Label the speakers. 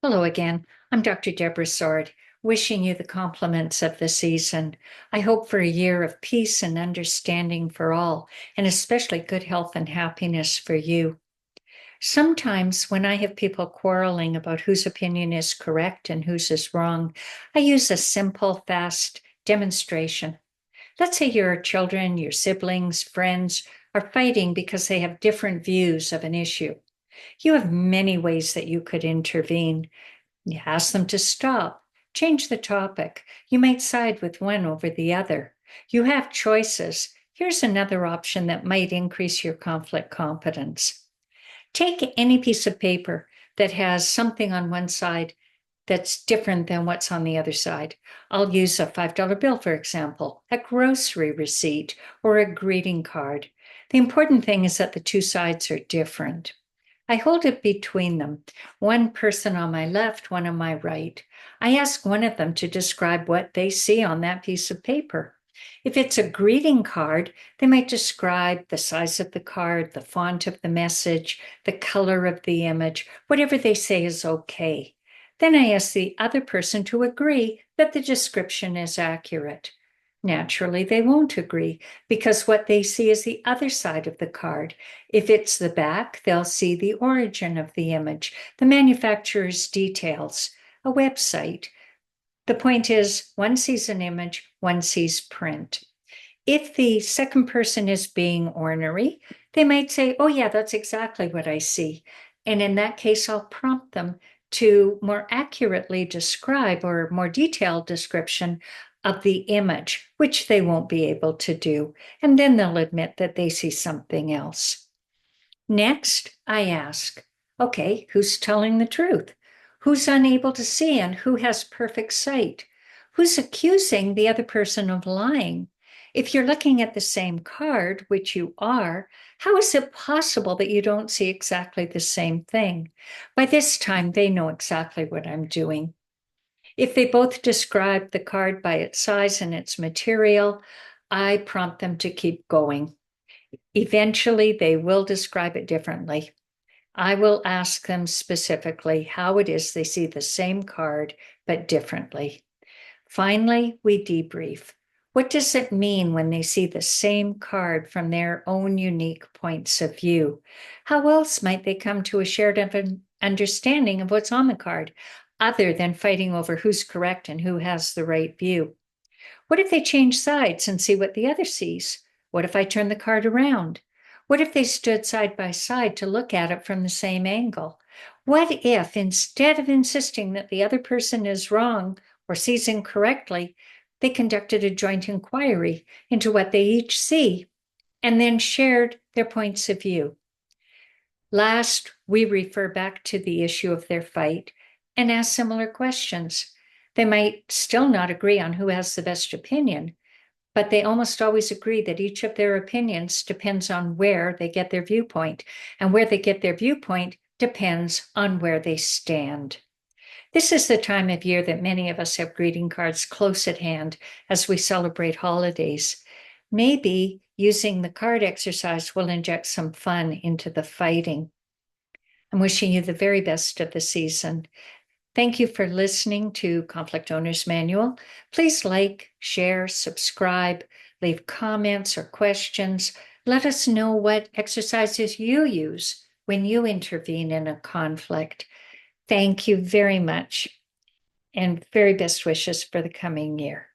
Speaker 1: Hello again. I'm Dr. Deborah Sword, wishing you the compliments of the season. I hope for a year of peace and understanding for all, and especially good health and happiness for you. Sometimes when I have people quarreling about whose opinion is correct and whose is wrong, I use a simple, fast demonstration. Let's say your children, your siblings, friends are fighting because they have different views of an issue. You have many ways that you could intervene. You ask them to stop, change the topic. You might side with one over the other. You have choices. Here's another option that might increase your conflict competence. Take any piece of paper that has something on one side that's different than what's on the other side. I'll use a $5 bill, for example, a grocery receipt, or a greeting card. The important thing is that the two sides are different. I hold it between them, one person on my left, one on my right. I ask one of them to describe what they see on that piece of paper. If it's a greeting card, they might describe the size of the card, the font of the message, the color of the image, whatever they say is okay. Then I ask the other person to agree that the description is accurate. Naturally, they won't agree because what they see is the other side of the card. If it's the back, they'll see the origin of the image, the manufacturer's details, a website. The point is, one sees an image, one sees print. If the second person is being ornery, they might say, "Oh, yeah, that's exactly what I see." And in that case, I'll prompt them to more accurately describe or more detailed description of the image, which they won't be able to do. And then they'll admit that they see something else. Next, I ask, okay, who's telling the truth? Who's unable to see and who has perfect sight? Who's accusing the other person of lying? If you're looking at the same card, which you are, how is it possible that you don't see exactly the same thing? By this time, they know exactly what I'm doing. If they both describe the card by its size and its material, I prompt them to keep going. Eventually, they will describe it differently. I will ask them specifically how it is they see the same card, but differently. Finally, we debrief. What does it mean when they see the same card from their own unique points of view? How else might they come to a shared understanding of what's on the card, other than fighting over who's correct and who has the right view? What if they change sides and see what the other sees? What if I turn the card around? What if they stood side by side to look at it from the same angle? What if, instead of insisting that the other person is wrong or sees incorrectly, they conducted a joint inquiry into what they each see and then shared their points of view? Last, we refer back to the issue of their fight and ask similar questions. They might still not agree on who has the best opinion, but they almost always agree that each of their opinions depends on where they get their viewpoint, and where they get their viewpoint depends on where they stand. This is the time of year that many of us have greeting cards close at hand as we celebrate holidays. Maybe using the card exercise will inject some fun into the fighting. I'm wishing you the very best of the season. Thank you for listening to Conflict Owner's Manual. Please like, share, subscribe, leave comments or questions. Let us know what exercises you use when you intervene in a conflict. Thank you very much, and very best wishes for the coming year.